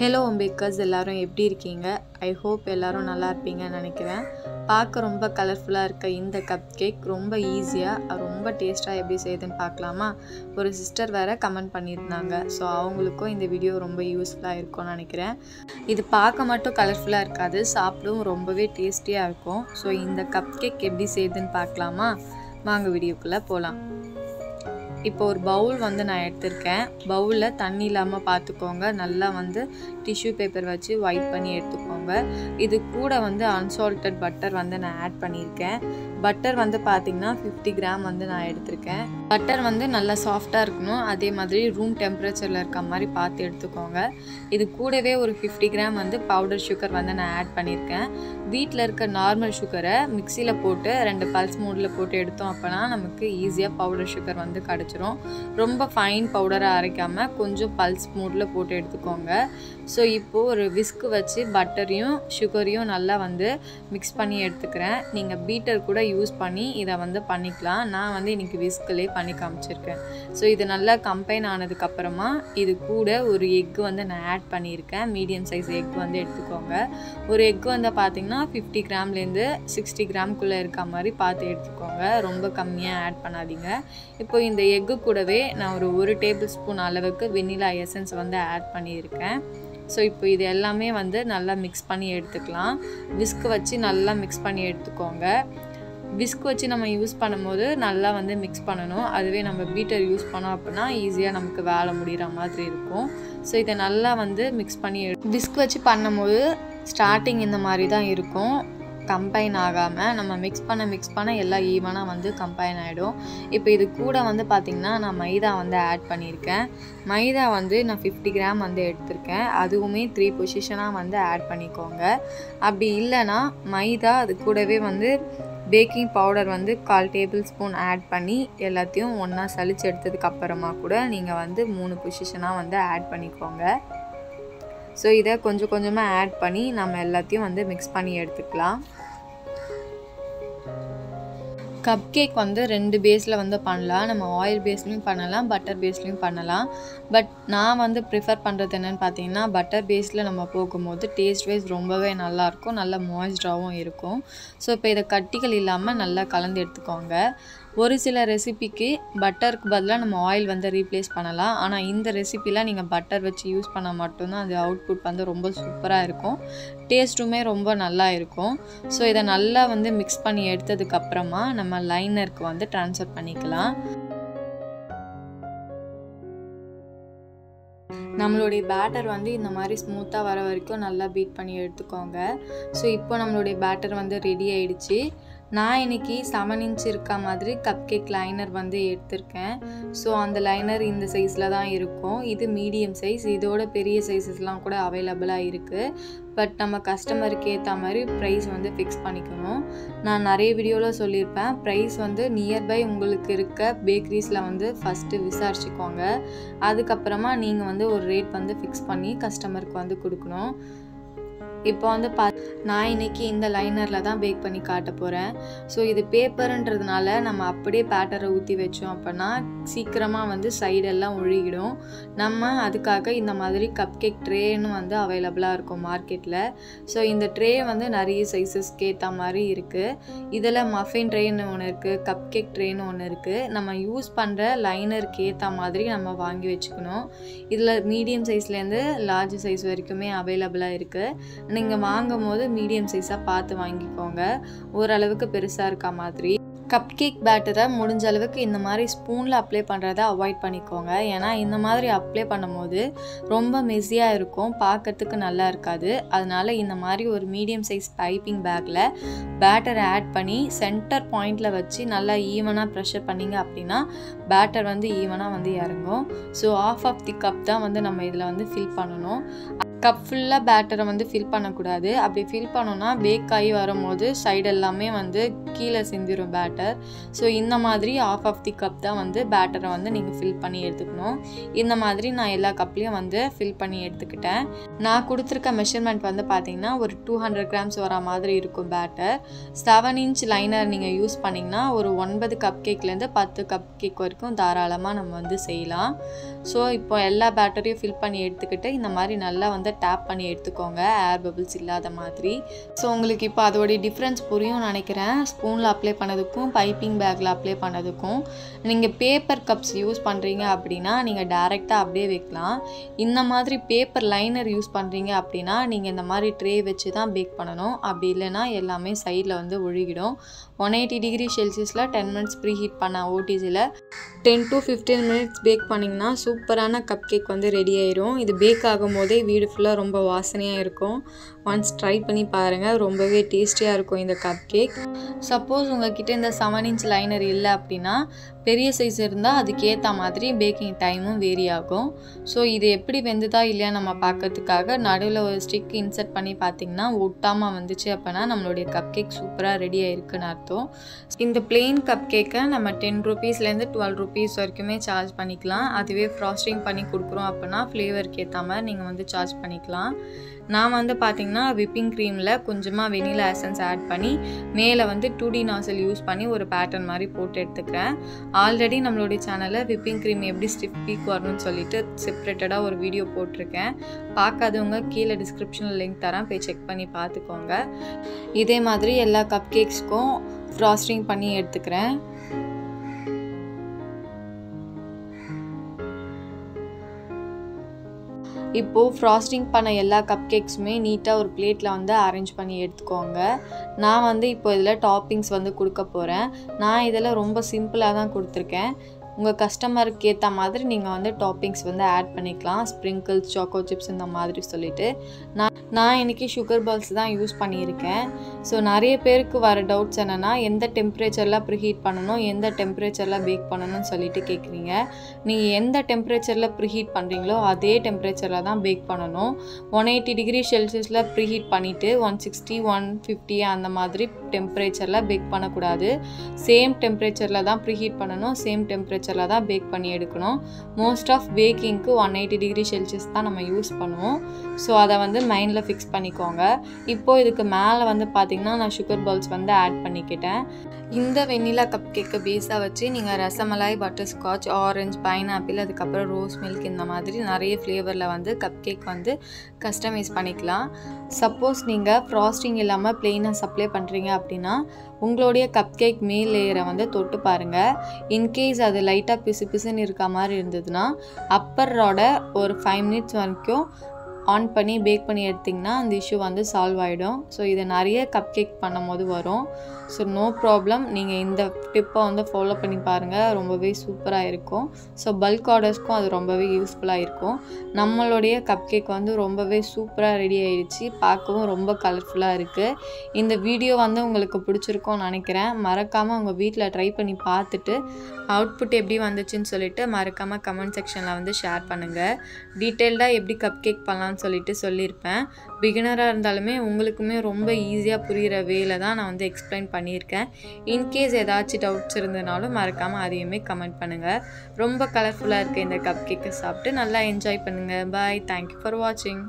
Hello bakers எல்லாரும் எப்படி இருக்கீங்க? ஐ ஹோப் எல்லாரும் நல்லா இருப்பீங்கன்னு நினைக்கிறேன். பார்க்க ரொம்ப கலர்ஃபுல்லாக இருக்க இந்த கப் கேக் ரொம்ப ஈஸியாக ரொம்ப டேஸ்ட்டாக எப்படி செய்யுதுன்னு பார்க்கலாமா? ஒரு சிஸ்டர் வேறு கமெண்ட் பண்ணியிருந்தாங்க. ஸோ அவங்களுக்கும் இந்த வீடியோ ரொம்ப யூஸ்ஃபுல்லாக இருக்கும்னு நினைக்கிறேன். இது பார்க்க மட்டும் கலர்ஃபுல்லாக இருக்காது, சாப்பிடவும் ரொம்பவே டேஸ்டியாக இருக்கும். ஸோ இந்த கப் கேக் எப்படி செய்யுதுன்னு பார்க்கலாமா? வாங்க வீடியோக்குள்ளே போகலாம். இப்போ ஒரு பவுல் வந்து நான் எடுத்திருக்கேன். பவுலில் தண்ணி இல்லாமல் பார்த்துக்கோங்க. நல்லா வந்து டிஷ்யூ பேப்பர் வச்சு வைப் பண்ணி எடுத்துக்கோங்க. இது கூட வந்து அன்சால்டட் பட்டர் வந்து நான் ஆட் பண்ணியிருக்கேன். பட்டர் வந்து பார்த்திங்கன்னா 50 கிராம் வந்து நான் எடுத்திருக்கேன். பட்டர் வந்து நல்லா சாஃப்டாக இருக்கணும், அதே மாதிரி ரூம் டெம்பரேச்சரில் இருக்க மாதிரி பார்த்து எடுத்துக்கோங்க. இது கூடவே ஒரு 50 கிராம் வந்து பவுடர் சுகர் வந்து நான் ஆட் பண்ணியிருக்கேன். வீட்டில் இருக்க நார்மல் சுகரை மிக்சியில் போட்டு 2 பல்ஸ் மோடில் போட்டு எடுத்தோம் அப்படின்னா நமக்கு ஈஸியாக பவுடர் சுகர் வந்து கிடச்சிரும். ரொம்ப ஃபைன் பவுடரை அரைக்காமல் கொஞ்சம் பல்ஸ் மோடில் போட்டு எடுத்துக்கோங்க. ஸோ இப்போது ஒரு விஸ்க்கு வச்சு பட்டரையும் சுகரையும் நல்லா வந்து மிக்ஸ் பண்ணி எடுத்துக்கிறேன். நீங்கள் பீட்டர் கூட யூஸ் பண்ணி இதை வந்து பண்ணிக்கலாம். நான் வந்து இன்றைக்கி விஸ்கிலே பண்ணி காமிச்சிருக்கேன். ஸோ இது நல்லா கம்பைன் ஆனதுக்கப்புறமா இது கூட ஒரு எக்கு வந்து நான் ஆட் பண்ணியிருக்கேன். மீடியம் சைஸ் எக் வந்து எடுத்துக்கோங்க. ஒரு எக் வந்து பார்த்திங்கன்னா 50 கிராம்லேருந்து 60 கிராம்குள்ளே இருக்க மாதிரி பார்த்து எடுத்துக்கோங்க. ரொம்ப கம்மியாக ஆட் பண்ணாதீங்க. இப்போ இந்த எக்கு கூடவே நான் ஒரு டேபிள் ஸ்பூன் அளவுக்கு வெண்ணிலா எசன்ஸ் வந்து ஆட் பண்ணியிருக்கேன். ஸோ இப்போ இது எல்லாமே வந்து நல்லா மிக்ஸ் பண்ணி எடுத்துக்கலாம். விஸ்க் வச்சு நல்லா மிக்ஸ் பண்ணி எடுத்துக்கோங்க. விஸ்க் வச்சு நம்ம யூஸ் பண்ணும்போது நல்லா வந்து மிக்ஸ் பண்ணணும். அதுவே நம்ம பீட்டர் யூஸ் பண்ணோம் அப்படின்னா ஈஸியாக நமக்கு வேலை முடிகிற மாதிரி இருக்கும். ஸோ இதை நல்லா வந்து மிக்ஸ் பண்ணி விஸ்க் வச்சு பண்ணும்போது ஸ்டார்டிங் இந்த மாதிரி தான் இருக்கும், கம்பைன் ஆகாமல். நம்ம மிக்ஸ் பண்ண எல்லாம் ஈவனாக வந்து கம்பைன் ஆகிடும். இப்போ இது கூட வந்து பார்த்திங்கன்னா நான் மைதா வந்து ஆட் பண்ணியிருக்கேன். மைதா வந்து நான் 50 கிராம் வந்து எடுத்திருக்கேன். அதுவுமே 3 பொசிஷனாக வந்து ஆட் பண்ணிக்கோங்க. அப்படி இல்லைன்னா மைதா அது கூடவே வந்து பேக்கிங் பவுடர் வந்து 1/4 டேபிள் ஸ்பூன் ஆட் பண்ணி எல்லாத்தையும் ஒன்றா சலிச்சு எடுத்ததுக்கப்புறமா கூட நீங்கள் வந்து 3 பொசிஷனாக வந்து ஆட் பண்ணிக்கோங்க. ஸோ இதை கொஞ்சம் கொஞ்சமாக ஆட் பண்ணி நம்ம எல்லாத்தையும் வந்து மிக்ஸ் பண்ணி எடுத்துக்கலாம். கப் கேக் வந்து 2 பேஸில் வந்து பண்ணலாம். நம்ம ஆயில் பேஸ்லையும் பண்ணலாம், பட்டர் பேஸ்லையும் பண்ணலாம். பட் நான் வந்து ப்ரிஃபர் பண்ணுறது என்னென்னு பார்த்தீங்கன்னா, பட்டர் பேஸில் நம்ம போகும்போது டேஸ்ட் வைஸ் ரொம்பவே நல்லாயிருக்கும், நல்லா மாய்ஸ்டாகவும் இருக்கும். ஸோ இப்போ இதை கட்டிகள் இல்லாமல் நல்லா கலந்து எடுத்துக்கோங்க. ஒரு சில ரெசிபிக்கு பட்டருக்கு பதிலாக நம்ம ஆயில் வந்து ரீப்ளேஸ் பண்ணலாம். ஆனால் இந்த ரெசிப்பியில் நீங்கள் பட்டர் வச்சு யூஸ் பண்ண மட்டும்தான் அது அவுட்புட் வந்து ரொம்ப சூப்பராக இருக்கும், டேஸ்ட்டுமே ரொம்ப நல்லா இருக்கும். ஸோ இதை நல்லா வந்து மிக்ஸ் பண்ணி எடுத்ததுக்கப்புறமா நம்ம லைனருக்கு வந்து ட்ரான்ஸ்ஃபர் பண்ணிக்கலாம். நம்மளுடைய பேட்டர் வந்து இந்த மாதிரி ஸ்மூத்தாக வர வரைக்கும் நல்லா பீட் பண்ணி எடுத்துக்கோங்க. ஸோ இப்போ நம்மளுடைய பேட்டர் வந்து ரெடி ஆகிடுச்சு. நான் இன்றைக்கி 7 இன்ச் இருக்க மாதிரி கப் கேக் லைனர் வந்து எடுத்திருக்கேன். ஸோ அந்த லைனர் இந்த சைஸில் தான் இருக்கும். இது மீடியம் சைஸ். இதோட பெரிய சைஸஸ்லாம் கூட அவைலபிளாக இருக்குது. பட் நம்ம கஸ்டமருக்கு ஏற்ற மாதிரி ப்ரைஸ் வந்து ஃபிக்ஸ் பண்ணிக்கணும். நான் நிறைய வீடியோவில் சொல்லியிருப்பேன், ப்ரைஸ் வந்து நியர்பை உங்களுக்கு இருக்க பேக்கரிஸில் வந்து ஃபஸ்ட்டு விசாரிச்சுக்கோங்க. அதுக்கப்புறமா நீங்கள் வந்து ஒரு ரேட் வந்து ஃபிக்ஸ் பண்ணி கஸ்டமருக்கு வந்து கொடுக்கணும். இப்போ வந்து நான் இன்றைக்கி இந்த லைனரில் தான் பேக் பண்ணி காட்ட போகிறேன். ஸோ இது பேப்பர்ன்றதுனால நம்ம அப்படியே பேட்டரை ஊற்றி வச்சோம் அப்படின்னா சீக்கிரமாக வந்து சைடெல்லாம் ஒழுகிடும். நம்ம அதுக்காக இந்த மாதிரி கப் கேக் ட்ரேன்னு வந்து அவைலபிளாக இருக்கும் மார்க்கெட்டில். ஸோ இந்த ட்ரே வந்து நிறைய சைஸஸ்க்கு ஏற்ற மாதிரி இருக்குது. இதில் மஃபின் ட்ரேன்னு ஒன்று இருக்குது, கப் கேக் ட்ரேன்னு ஒன்று இருக்குது. நம்ம யூஸ் பண்ணுற லைனருக்கு ஏற்ற மாதிரி நம்ம வாங்கி வச்சுக்கணும். இதில் மீடியம் சைஸ்லேருந்து லார்ஜ் சைஸ் வரைக்குமே அவைலபிளாக இருக்குது. நீங்கள் வாங்கும் போது மீடியம் சைஸாக பார்த்து வாங்கிக்கோங்க, ஓரளவுக்கு பெருசாக இருக்க மாதிரி. கப் கேக் பேட்டரை முடிஞ்ச அளவுக்கு இந்த மாதிரி ஸ்பூனில் அப்ளை பண்ணுறதை அவாய்ட் பண்ணிக்கோங்க. ஏன்னா இந்த மாதிரி அப்ளை பண்ணும்போது ரொம்ப மெஸியாக இருக்கும், பார்க்கறதுக்கு நல்லா இருக்காது. அதனால் இந்த மாதிரி ஒரு மீடியம் சைஸ் பைப்பிங் பேக்கில் பேட்டரை ஆட் பண்ணி சென்டர் பாயிண்டில் வச்சு நல்லா ஈவனாக ப்ரெஷர் பண்ணிங்க அப்படின்னா பேட்டர் வந்து ஈவனாக வந்து இறங்கும். So half of the cup தான் வந்து நம்ம இதில் வந்து ஃபில் பண்ணணும். கப் ஃபுல்லாக பேட்டரை வந்து ஃபில் பண்ணக்கூடாது. அப்படி ஃபில் பண்ணோன்னா பேக் ஆகி வரும்போது சைடு எல்லாமே வந்து கீழே சிந்திரும் பேட்டர். ஸோ இந்த மாதிரி ஆஃப் ஆஃப் தி கப் தான் வந்து பேட்டரை வந்து நீங்கள் ஃபில் பண்ணி எடுத்துக்கணும். இந்த மாதிரி நான் எல்லா கப்லேயும் வந்து ஃபில் பண்ணி எடுத்துக்கிட்டேன். நான் கொடுத்துருக்க மெஷர்மெண்ட் வந்து பார்த்திங்கன்னா ஒரு 200 கிராம்ஸ் வர மாதிரி இருக்கும் பேட்டர். 7 இன்ச் லைனர் நீங்கள் யூஸ் பண்ணிங்கன்னா ஒரு 9 கப் கேக்லேருந்து 10 கப் கேக் வரைக்கும் தாராளமாக நம்ம வந்து செய்யலாம். ஸோ இப்போ எல்லா பேட்டரையும் ஃபில் பண்ணி எடுத்துக்கிட்டு இந்த மாதிரி நல்லா வந்து வந்து டேப் பண்ணி எடுத்துக்கோங்க, ஏர் பபிள்ஸ் இல்லாத மாதிரி. ஸோ உங்களுக்கு இப்போ அதோடைய டிஃப்ரென்ஸ் புரியும் நினைக்கிறேன், ஸ்பூனில் அப்ளை பண்ணதுக்கும் பைப்பிங் பேக்கில் அப்ளை பண்ணதுக்கும். நீங்கள் பேப்பர் கப்ஸ் யூஸ் பண்ணுறீங்க அப்படின்னா நீங்கள் டேரெக்டாக அப்படியே வைக்கலாம். இந்த மாதிரி பேப்பர் லைனர் யூஸ் பண்ணுறீங்க அப்படின்னா நீங்கள் இந்த மாதிரி ட்ரே வச்சு தான் பேக் பண்ணணும். அப்படி இல்லைன்னா எல்லாமே சைடில் வந்து ஒழுகிடும். 180 டிகிரி செல்சியஸில் 10 மினிட்ஸ் ப்ரீ ஹீட் பண்ண ஓடிஜியில் 10 to 15 மினிட்ஸ் பேக் பண்ணிங்கன்னா சூப்பரான கப் கேக் வந்து ரெடி ஆயிரும். இது பேக் ஆகும் போதே வீடு ஃபுல்லாக ரொம்ப வாசனையாக இருக்கும். ஒன்ஸ் ட்ரை பண்ணி பாருங்கள், ரொம்பவே டேஸ்டியாக இருக்கும் இந்த கப் கேக். சப்போஸ் உங்கள்கிட்ட இந்த 7 inch லைனர் இல்லை அப்படின்னா பெரிய சைஸ் இருந்தால் அதுக்கேற்ற மாதிரி பேக்கிங் டைமும் வேரி ஆகும். ஸோ இது எப்படி வெந்துதா இல்லையா நம்ம பார்க்கறதுக்காக நடுவில் ஒரு ஸ்டிக் இன்சர்ட் பண்ணி பார்த்திங்கன்னா ஒட்டாமல் வந்துச்சு அப்படின்னா நம்மளுடைய கப் கேக் சூப்பராக ரெடி ஆகிருக்குன்னு அர்த்தம். இந்த பிளெயின் கப் கேக்கை நம்ம 10 rupeesலேருந்து 12 rupees வரைக்குமே சார்ஜ் பண்ணிக்கலாம். அதுவே ஃப்ராஸ்டிங் பண்ணி கொடுக்குறோம் அப்படின்னா ஃப்ளேவருக்கு ஏற்ற மாதிரி நீங்கள் வந்து சார்ஜ் பண்ணிக்கலாம். நான் வந்து பார்த்திங்கன்னா விப்பிங் க்ரீமில் கொஞ்சமாக வெனிலா எசன்ஸ் ஆட் பண்ணி மேலே வந்து 2D நாசல் யூஸ் பண்ணி ஒரு பேட்டர்ன் மாதிரி போட்டு எடுத்துக்கிறேன். ஆல்ரெடி நம்மளுடைய சேனலில் விப்பிங் க்ரீம் எப்படி ஸ்டிஃப் பீக் வரணும்னு சொல்லிட்டு செப்ரேட்டடாக ஒரு வீடியோ போட்டிருக்கேன். பார்க்காதவங்க கீழே டிஸ்கிரிப்ஷனில் லிங்க் தரேன், போய் செக் பண்ணி பார்த்துக்கோங்க. இதே மாதிரி எல்லா கப் கேக்ஸ்க்கும் ஃப்ராஸ்டிங் பண்ணி எடுத்துக்கிறேன். இப்போது ஃப்ராஸ்டிங் பண்ண எல்லா கப் கேக்ஸுமே நீட்டாக ஒரு பிளேட்டில் வந்து அரேஞ்ச் பண்ணி எடுத்துக்கோங்க. நான் வந்து இப்போ இதில் டாப்பிங்ஸ் வந்து கொடுக்க போகிறேன். நான் இதில் ரொம்ப சிம்பிளாக தான் கொடுத்துருக்கேன். உங்கள் கஸ்டமருக்கு ஏற்ற மாதிரி நீங்கள் வந்து டாப்பிங்ஸ் வந்து ஆட் பண்ணிக்கலாம், ஸ்ப்ரிங்கிள்ஸ், சாக்கோ சிப்ஸ் இந்த மாதிரி சொல்லிவிட்டு. நான் இன்றைக்கி சுகர் பால்ஸ் தான் யூஸ் பண்ணியிருக்கேன். ஸோ நிறைய பேருக்கு வர டவுட்ஸ் என்னென்னா எந்த டெம்பரேச்சரில் ப்ரீஹீட் பண்ணணும், எந்த டெம்பரேச்சரில் பேக் பண்ணணும்னு சொல்லிட்டு கேட்குறீங்க. நீங்கள் எந்த டெம்பரேச்சரில் ப்ரீஹீட் பண்ணுறீங்களோ அதே டெம்பரேச்சரில் தான் பேக் பண்ணணும். 180 டிகிரி செல்சியஸில் ப்ரீஹீட் பண்ணிவிட்டு 160, 150 அந்த மாதிரி டெம்பரேச்சரில் பேக் பண்ணக்கூடாது. சேம் டெம்பரேச்சரில் தான் ப்ரீஹீட் பண்ணணும், சேம் டெம்பரேச்சரில் தான் பேக் பண்ணி எடுக்கணும். மோஸ்ட் ஆஃப் பேக்கிங்க்கு 180 டிகிரி செல்சியஸ் தான் நம்ம யூஸ் பண்ணுவோம். ஸோ அதை வந்து மைண்டில் ஃபிக்ஸ் பண்ணிக்கோங்க. இப்போது இதுக்கு மேலே வந்து பார்த்திங்கன்னா நான் சுகர் பால்ஸ் வந்து ஆட் பண்ணிக்கிட்டேன். இந்த வெண்ணிலா கப் கேக்கை பேஸாக வச்சு நீங்கள் ரசமலாய், பட்டர்ஸ்காட்ச், ஆரஞ்ச், பைனாப்பிள், அதுக்கப்புறம் ரோஸ் மில்க் இந்த மாதிரி நிறைய ஃப்ளேவரில் வந்து கப் கேக் வந்து கஸ்டமைஸ் பண்ணிக்கலாம். சப்போஸ் நீங்கள் ஃப்ராஸ்டிங் இல்லாமல் ப்ளெயினாக சப்ளை பண்ணுறீங்க அப்படின்னா உங்களுடைய கப் கேக் மேல் லேயரை வந்து தொட்டு பாருங்கள். இன்கேஸ் அது லைட்டாக பிசு பிசுன்னு இருக்க மாதிரி இருந்ததுன்னா அப்பரோட ஒரு 5 minutes வரைக்கும் ஆன் பண்ணி பேக் பண்ணி எடுத்திங்கன்னா அந்த இஷ்யூ வந்து சால்வ் ஆகிடும். ஸோ இதை நிறைய கப் கேக் பண்ணும் போது வரும். ஸோ நோ ப்ராப்ளம், நீங்கள் இந்த டிப்பை வந்து ஃபாலோ பண்ணி பாருங்கள், ரொம்பவே சூப்பராக இருக்கும். ஸோ பல்க் ஆர்டர்ஸ்க்கும் அது ரொம்பவே யூஸ்ஃபுல்லாக இருக்கும். நம்மளுடைய கப் கேக் வந்து ரொம்பவே சூப்பராக ரெடி ஆகிடுச்சு, பார்க்கவும் ரொம்ப கலர்ஃபுல்லாக இருக்குது. இந்த வீடியோ வந்து உங்களுக்கு பிடிச்சிருக்கும்னு நினைக்கிறேன். மறக்காமல் உங்கள் வீட்டில் ட்ரை பண்ணி பார்த்துட்டு அவுட்புட் எப்படி வந்துச்சுன்னு சொல்லிட்டு மறக்காமல் கமெண்ட் செக்ஷனில் வந்து ஷேர் பண்ணுங்கள். டீட்டெயில்டாக எப்படி கப் கேக் பண்ணலான்னு சொல்லிட்டு சொல்லியிருப்பேன். பிகினராக இருந்தாலுமே உங்களுக்குமே ரொம்ப ஈஸியாக புரிகிற வேல தான் நான் வந்து எக்ஸ்பிளைன் பண்ணியிருக்கேன். இன்கேஸ் ஏதாச்சும் டவுட்ஸ் இருந்தனாலும் மறக்காமல் அதையுமே கமெண்ட் பண்ணுங்கள். ரொம்ப கலர்ஃபுல்லாக இருக்குது இந்த கப் கேக்கை சாப்பிட்டு நல்லா என்ஜாய் பண்ணுங்கள். பாய், தேங்க்யூ ஃபார் வாட்சிங்.